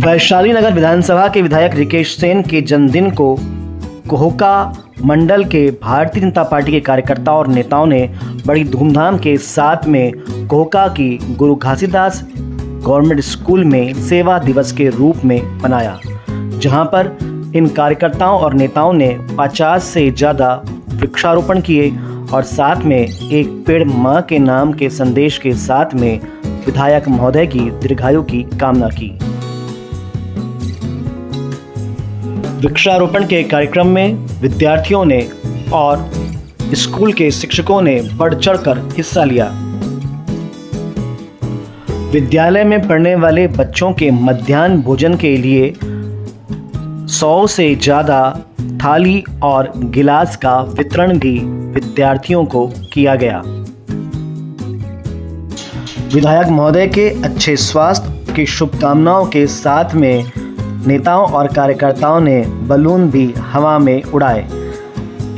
वैशाली नगर विधानसभा के विधायक रिकेश सेन के जन्मदिन को कोहका मंडल के भारतीय जनता पार्टी के कार्यकर्ताओं और नेताओं ने बड़ी धूमधाम के साथ में कोहका की गुरु घासीदास गवर्नमेंट स्कूल में सेवा दिवस के रूप में मनाया, जहां पर इन कार्यकर्ताओं और नेताओं ने 50 से ज़्यादा वृक्षारोपण किए और साथ में एक पेड़ माँ के नाम के संदेश के साथ में विधायक महोदय की दीर्घायु की कामना की। वृक्षारोपण के कार्यक्रम में विद्यार्थियों ने और स्कूल के शिक्षकों ने बढ़ चढ़कर हिस्सा लिया। विद्यालय में पढ़ने वाले बच्चों के मध्याह्न भोजन के लिए 100 से ज़्यादा थाली और गिलास का वितरण भी विद्यार्थियों को किया गया। विधायक महोदय के अच्छे स्वास्थ्य की शुभकामनाओं के साथ में नेताओं और कार्यकर्ताओं ने बलून भी हवा में उड़ाए।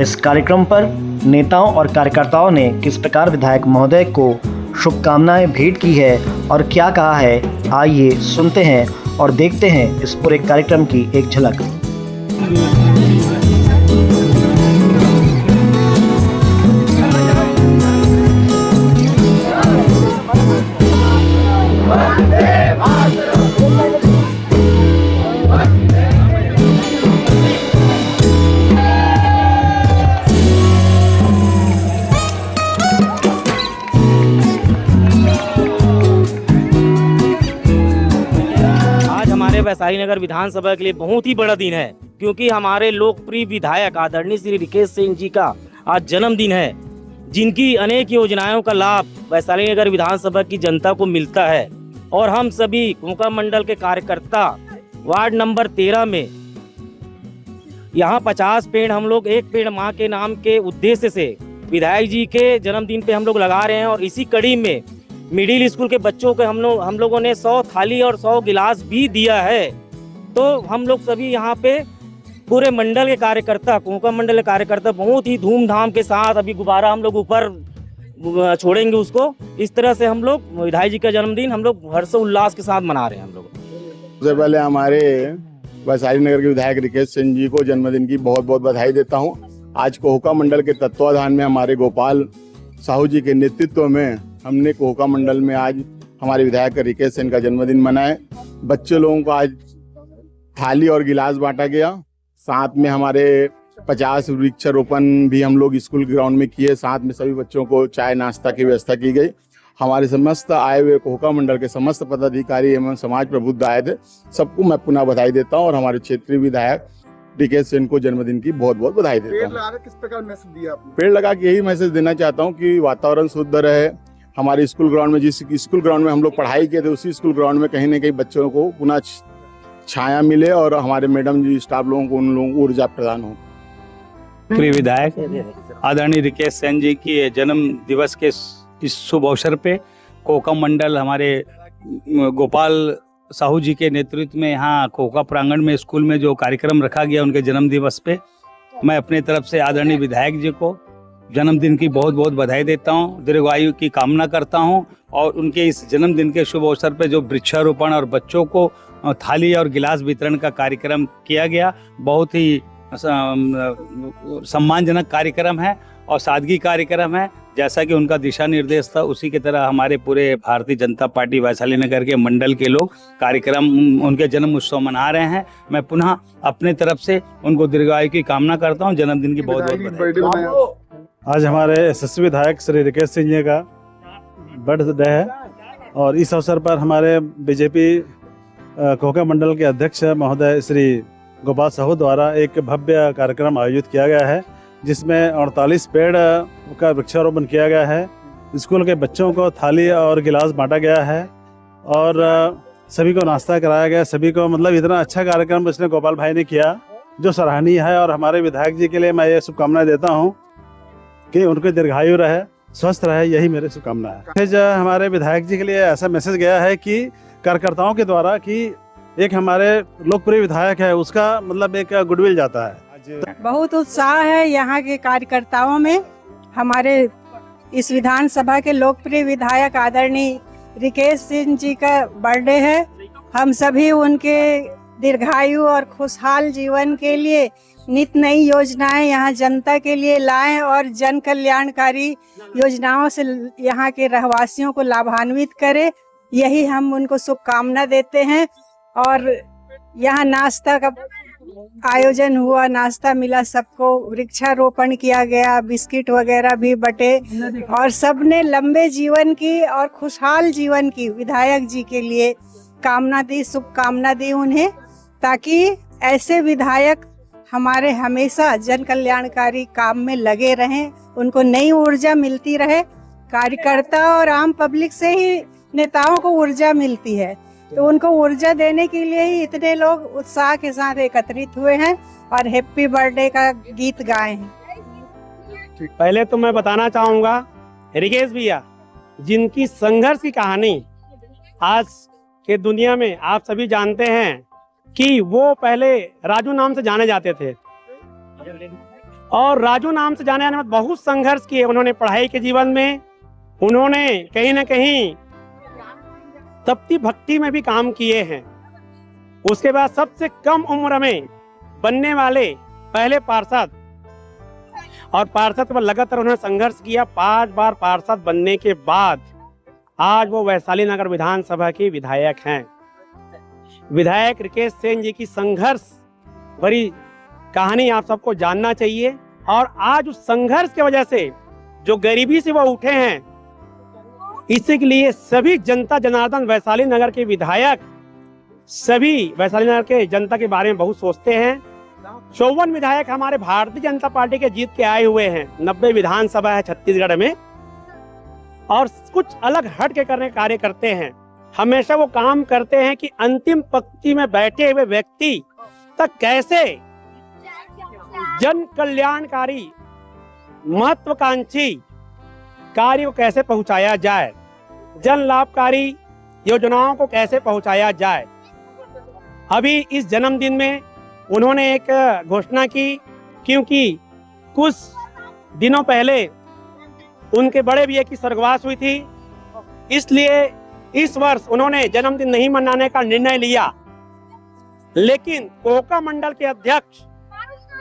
इस कार्यक्रम पर नेताओं और कार्यकर्ताओं ने किस प्रकार विधायक महोदय को शुभकामनाएं भेंट की है और क्या कहा है, आइए सुनते हैं और देखते हैं इस पूरे कार्यक्रम की एक झलक। वैशाली नगर विधानसभा के लिए बहुत ही बड़ा दिन है, क्योंकि हमारे लोकप्रिय विधायक आदरणीय श्री रिकेश सिंह जी का आज जन्मदिन है, जिनकी अनेक योजनाओं का लाभ वैशाली नगर विधानसभा की जनता को मिलता है। और हम सभी कोहका मंडल के कार्यकर्ता वार्ड नंबर 13 में यहाँ 50 पेड़ हम लोग एक पेड़ माँ के नाम के उद्देश्य से विधायक जी के जन्मदिन पे हम लोग लगा रहे हैं। और इसी कड़ी में मिडिल स्कूल के बच्चों को हम लोगों ने 100 थाली और 100 गिलास भी दिया है। तो हम लोग सभी यहाँ पे पूरे मंडल के कार्यकर्ता, कोहका मंडल के कार्यकर्ता बहुत ही धूमधाम के साथ अभी गुब्बारा हम लोग ऊपर छोड़ेंगे उसको। इस तरह से हम लोग विधायक जी का जन्मदिन हम लोग हर्षोल्लास के साथ मना रहे हैं। हम लोग सबसे पहले हमारे वैशाली नगर के विधायक रिकेश सिंह जी को जन्मदिन की बहुत बहुत बधाई देता हूँ। आज कोहका मंडल के तत्वाधान में हमारे गोपाल साहू जी के नेतृत्व में हमने कोहका मंडल में आज हमारे विधायक रिकेश सेन का जन्मदिन मनाए। बच्चे लोगों को आज थाली और गिलास बांटा गया। साथ में हमारे 50 वृक्षारोपण भी हम लोग स्कूल ग्राउंड में किए। साथ में सभी बच्चों को चाय नाश्ता की व्यवस्था की गई। हमारे समस्त आए हुए कोहका मंडल के समस्त पदाधिकारी एवं समाज प्रबुद्ध आए थे। सबको मैं पुनः बधाई देता हूँ और हमारे क्षेत्रीय विधायक रिकेश सेन को जन्मदिन की बहुत बहुत बधाई देता हूँ। पेड़ लगा किस प्रकार मैसेज दिया आपने? पेड़ लगा के यही मैसेज देना चाहता हूँ कि वातावरण शुद्ध रहे। हमारे स्कूल ग्राउंड में, जिस स्कूल ग्राउंड में हम लोग पढ़ाई किए थे, उसी स्कूल ग्राउंड में कहीं न कहीं बच्चों को पुनः छाया मिले और हमारे मैडम जी स्टाफ लोगों को उन लोगों को ऊर्जा प्रदान हो। प्रिय विधायक आदरणीय रिकेश सेन जी की जन्म दिवस के इस शुभ अवसर पे कोहका मंडल हमारे गोपाल साहू जी के नेतृत्व में यहाँ कोहका प्रांगण में स्कूल में जो कार्यक्रम रखा गया उनके जन्म दिवस पे, मैं अपनी तरफ से आदरणीय विधायक जी को जन्मदिन की बहुत बहुत बधाई देता हूँ, दीर्घायु की कामना करता हूँ। और उनके इस जन्मदिन के शुभ अवसर पे जो वृक्षारोपण और बच्चों को थाली और गिलास वितरण का कार्यक्रम किया गया, बहुत ही सम्मानजनक कार्यक्रम है और सादगी कार्यक्रम है। जैसा कि उनका दिशा निर्देश था, उसी की तरह हमारे पूरे भारतीय जनता पार्टी वैशाली नगर के मंडल के लोग कार्यक्रम उनके जन्म उत्सव मना रहे हैं। मैं पुनः अपने तरफ से उनको दीर्घायु की कामना करता हूं। जन्मदिन की बहुत बहुत बधाई। आज हमारे यशस्वी विधायक श्री रिकेश सिंह जी का बर्थडे है और इस अवसर पर हमारे बीजेपी कोहका मंडल के अध्यक्ष महोदय श्री गोपाल साहू द्वारा एक भव्य कार्यक्रम आयोजित किया गया है, जिसमें 48 पेड़ का वृक्षारोपण किया गया है। स्कूल के बच्चों को थाली और गिलास बांटा गया है और सभी को नाश्ता कराया गया। सभी को मतलब इतना अच्छा कार्यक्रम इसने गोपाल भाई ने किया जो सराहनीय है। और हमारे विधायक जी के लिए मैं ये शुभकामनाएं देता हूँ कि उनके दीर्घायु रहे, स्वस्थ रहे, यही मेरी शुभकामना है। फिर हमारे विधायक जी के लिए ऐसा मैसेज गया है कि कार्यकर्ताओं के द्वारा कि एक हमारे लोकप्रिय विधायक है, उसका मतलब एक गुडविल जाता है। बहुत उत्साह है यहाँ के कार्यकर्ताओं में। हमारे इस विधानसभा के लोकप्रिय विधायक आदरणीय रिकेश सिंह जी का बर्थडे है। हम सभी उनके दीर्घायु और खुशहाल जीवन के लिए नित नई योजनाएं यहाँ जनता के लिए लाएं और जन कल्याणकारी योजनाओं से यहाँ के रहवासियों को लाभान्वित करें, यही हम उनको शुभकामना देते हैं। और यहाँ नाश्ता का आयोजन हुआ, नाश्ता मिला सबको, वृक्षारोपण किया गया, बिस्किट वगैरह भी बटे और सबने लंबे जीवन की और खुशहाल जीवन की विधायक जी के लिए कामना दी, शुभकामना दी उन्हें, ताकि ऐसे विधायक हमारे हमेशा जन कल्याणकारी काम में लगे रहें, उनको नई ऊर्जा मिलती रहे। कार्यकर्ता और आम पब्लिक से ही नेताओं को ऊर्जा मिलती है, तो उनको ऊर्जा देने के लिए ही इतने लोग उत्साह के साथ एकत्रित हुए हैं और हैप्पी बर्थडे का गीत गाए हैं। पहले तो मैं बताना चाहूँगा रिकेश भैया, जिनकी संघर्ष की कहानी आज के दुनिया में आप सभी जानते हैं कि वो पहले राजू नाम से जाने जाते थे और राजू नाम से जाने में बहुत संघर्ष किए उन्होंने पढ़ाई के जीवन में। उन्होंने कहीं ना कहीं तप्ती भक्ति में भी काम किए हैं। उसके बाद सबसे कम उम्र में बनने वाले पहले पार्षद, और पार्षद पर लगातार उन्होंने संघर्ष किया। 5 बार पार्षद बनने के बाद आज वो वैशाली नगर विधानसभा के विधायक हैं। विधायक रिकेश सेन जी की संघर्ष भरी कहानी आप सबको जानना चाहिए। और आज उस संघर्ष की वजह से जो गरीबी से वो उठे हैं, इसी के लिए सभी जनता जनार्दन वैशाली नगर के विधायक सभी वैशाली नगर के जनता के बारे में बहुत सोचते हैं। 54 विधायक हमारे भारतीय जनता पार्टी के जीत के आए हुए हैं। 90 विधानसभा है छत्तीसगढ़ में, और कुछ अलग हट के करने कार्य करते हैं। हमेशा वो काम करते हैं कि अंतिम पंक्ति में बैठे हुए व्यक्ति तक कैसे जन कल्याणकारी महत्वाकांक्षी कार्य को कैसे पहुंचाया जाए, जन लाभकारी योजनाओं को कैसे पहुंचाया जाए। अभी इस जन्मदिन में उन्होंने एक घोषणा की, क्योंकि कुछ दिनों पहले उनके बड़े भैया की स्वर्गवास हुई थी, इसलिए इस वर्ष उन्होंने जन्मदिन नहीं मनाने का निर्णय लिया। लेकिन कोहका मंडल के अध्यक्ष,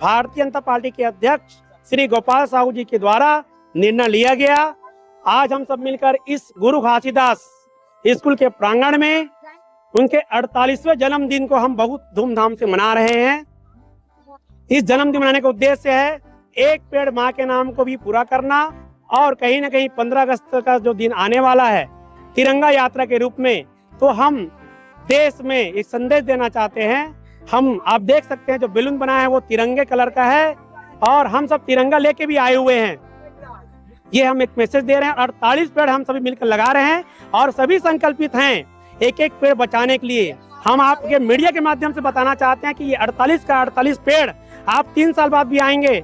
भारतीय जनता पार्टी के अध्यक्ष श्री गोपाल साहू जी के द्वारा निर्णय लिया गया। आज हम सब मिलकर इस गुरु घासीदास स्कूल के प्रांगण में उनके 48वें जन्मदिन को हम बहुत धूमधाम से मना रहे हैं। इस जन्मदिन मनाने का उद्देश्य है एक पेड़ माँ के नाम को भी पूरा करना, और कहीं ना कहीं 15 अगस्त का जो दिन आने वाला है तिरंगा यात्रा के रूप में, तो हम देश में एक संदेश देना चाहते हैं। आप देख सकते हैं जो बैलून बना है वो तिरंगे कलर का है, और हम सब तिरंगा लेके भी आए हुए हैं। ये हम एक मैसेज दे रहे हैं। 48 पेड़ हम सभी मिलकर लगा रहे हैं और सभी संकल्पित हैं एक एक पेड़ बचाने के लिए। हम आपके मीडिया के माध्यम से बताना चाहते हैं कि ये 48 का 48 पेड़ आप 3 साल बाद भी आएंगे,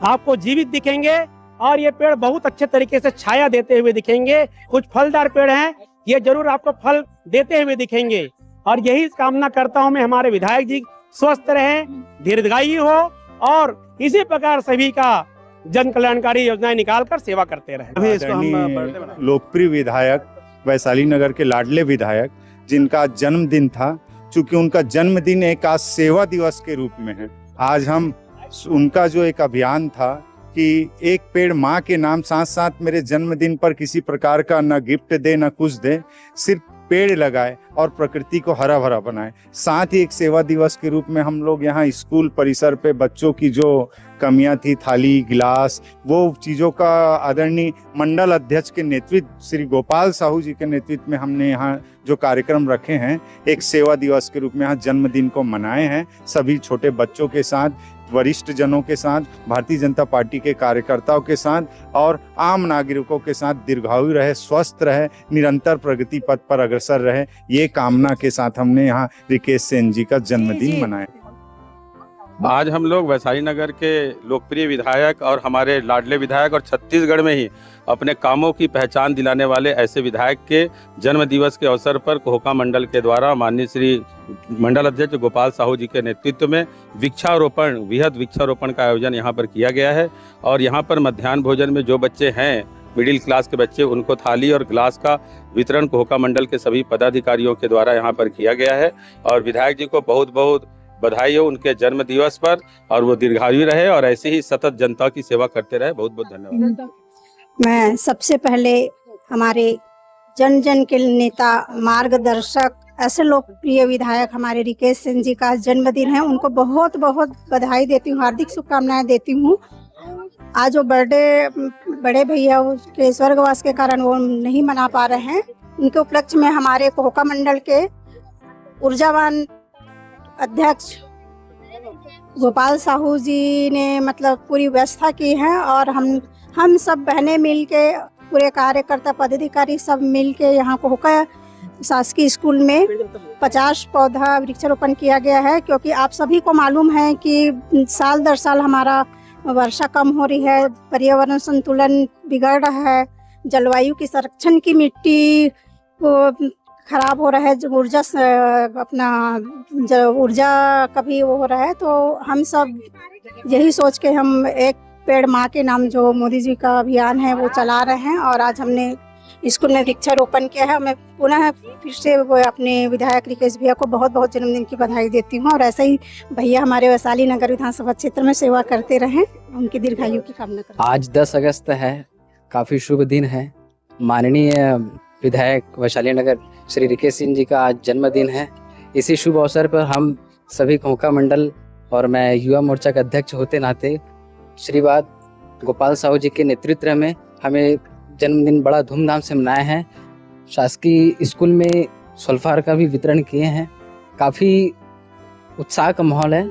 आपको जीवित दिखेंगे, और ये पेड़ बहुत अच्छे तरीके से छाया देते हुए दिखेंगे। कुछ फलदार पेड़ हैं, ये जरूर आपको फल देते हुए दिखेंगे। और यही कामना करता हूं मैं, हमारे विधायक जी स्वस्थ रहें, दीर्घायु हो, और इसी प्रकार सभी का जन कल्याणकारी योजनाएं निकालकर सेवा करते रहें। अभी इसको हम लोकप्रिय विधायक, वैशाली नगर के लाडले विधायक, जिनका जन्मदिन था, चूंकि उनका जन्मदिन एक आज सेवा दिवस के रूप में है, आज हम उनका जो एक अभियान था कि एक पेड़ माँ के नाम, साथ साथ मेरे जन्मदिन पर किसी प्रकार का न गिफ्ट दे न कुछ दे, सिर्फ पेड़ लगाए और प्रकृति को हरा भरा बनाए। साथ ही एक सेवा दिवस के रूप में हम लोग यहाँ स्कूल परिसर पे बच्चों की जो कमियां थी, थाली गिलास, वो चीज़ों का आदरणीय मंडल अध्यक्ष के नेतृत्व श्री गोपाल साहू जी के नेतृत्व में हमने यहाँ जो कार्यक्रम रखे हैं, एक सेवा दिवस के रूप में यहाँ जन्मदिन को मनाए हैं। सभी छोटे बच्चों के साथ, वरिष्ठ जनों के साथ, भारतीय जनता पार्टी के कार्यकर्ताओं के साथ और आम नागरिकों के साथ दीर्घायु रहे, स्वस्थ रहे, निरंतर प्रगति पथ पर अग्रसर रहे, ये कामना के साथ हमने यहाँ रिकेश सेन जी का जन्मदिन मनाया। आज हम लोग वैशाली नगर के लोकप्रिय विधायक और हमारे लाडले विधायक और छत्तीसगढ़ में ही अपने कामों की पहचान दिलाने वाले ऐसे विधायक के जन्म दिवस के अवसर पर कोहका मंडल के द्वारा माननीय श्री मंडल अध्यक्ष गोपाल साहू जी के नेतृत्व में वृक्षारोपण वृहद वृक्षारोपण का आयोजन यहाँ पर किया गया है। और यहाँ पर मध्याह्न भोजन में जो बच्चे हैं मिडिल क्लास के बच्चे, उनको थाली और गिलास का वितरण कोहका मंडल के सभी पदाधिकारियों के द्वारा यहाँ पर किया गया है। और विधायक जी को बहुत बहुत बधाई हो उनके जन्म दिवस पर, और वो दीर्घायु रहे और ऐसे ही सतत जनता की सेवा करते रहे। बहुत बहुत धन्यवाद। मैं सबसे पहले हमारे जन जन के नेता, मार्गदर्शक, ऐसे लोकप्रिय विधायक हमारे रिकेश सिंह जी का जन्मदिन है, उनको बहुत बहुत बधाई देती हूँ, हार्दिक शुभकामनाएं देती हूँ। आज वो बर्थडे बड़े भैया उसके स्वर्गवास के कारण वो नहीं मना पा रहे हैं, उनके उपलक्ष्य में हमारे कोहका मंडल के ऊर्जावान अध्यक्ष गोपाल साहू जी ने मतलब पूरी व्यवस्था की है। और हम सब बहनें मिलके, पूरे कार्यकर्ता पदाधिकारी सब मिलके यहाँ कोहका शासकीय स्कूल में 50 पौधा वृक्षारोपण किया गया है। क्योंकि आप सभी को मालूम है कि साल दर साल हमारा वर्षा कम हो रही है, पर्यावरण संतुलन बिगड़ रहा है, जलवायु की संरक्षण की मिट्टी खराब हो रहा है, जो ऊर्जा का भी वो हो रहा है। तो हम सब यही सोच के हम एक पेड़ माँ के नाम जो मोदी जी का अभियान है वो चला रहे हैं। और आज हमने स्कूल में वृक्षारोपण किया है। मैं पुनः फिर से वो अपने विधायक रिकेश भैया को बहुत बहुत जन्मदिन की बधाई देती हूँ। और ऐसे ही भैया हमारे वैशाली नगर विधानसभा क्षेत्र में सेवा करते रहें, उनकी दीर्घायु की कामना करते हैं। आज 10 अगस्त है, काफ़ी शुभ दिन है। माननीय विधायक वैशाली नगर श्री रिकेश सिंह जी का आज जन्मदिन है। इसी शुभ अवसर पर हम सभी कोहका मंडल और मैं युवा मोर्चा का अध्यक्ष होते नाते श्रीवाद गोपाल साहू जी के नेतृत्व में हमें जन्मदिन बड़ा धूमधाम से मनाए हैं। शासकीय स्कूल में सल्फार का भी वितरण किए हैं। काफ़ी उत्साह का माहौल है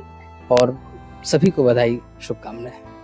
और सभी को बधाई, शुभकामनाएं।